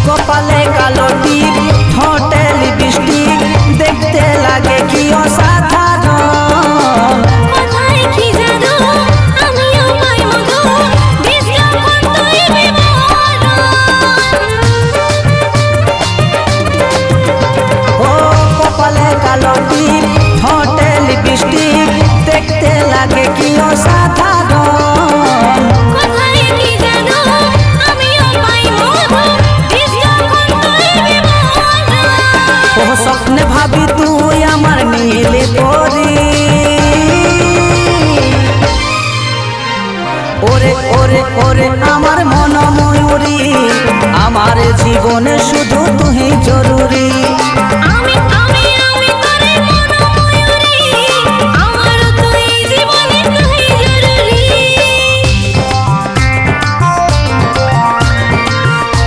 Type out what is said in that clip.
কপালে কালো টিপ ঠোঁটে লিপস্টিক দেখতে লাগে কি অসাধারণ। কোথায় কি জাদু আমিও পাই মধু বিজ্ঞাপন তুই বিবরণ। ও কপালে কালো টিপ ঠোঁটে লিপস্টিক দেখতে লাগে কি অসাধারণ। কোথায় কি জাদু আমিও পাই মধু বিজ্ঞাপন তুই বিবরণ। ও স্বপ্নে ভাবি তুই আমার নীলে পরি, ওরে ওরে ওরে আমার মন ময়ূরী, আমার জীবনে শুধু তুই জরুরি।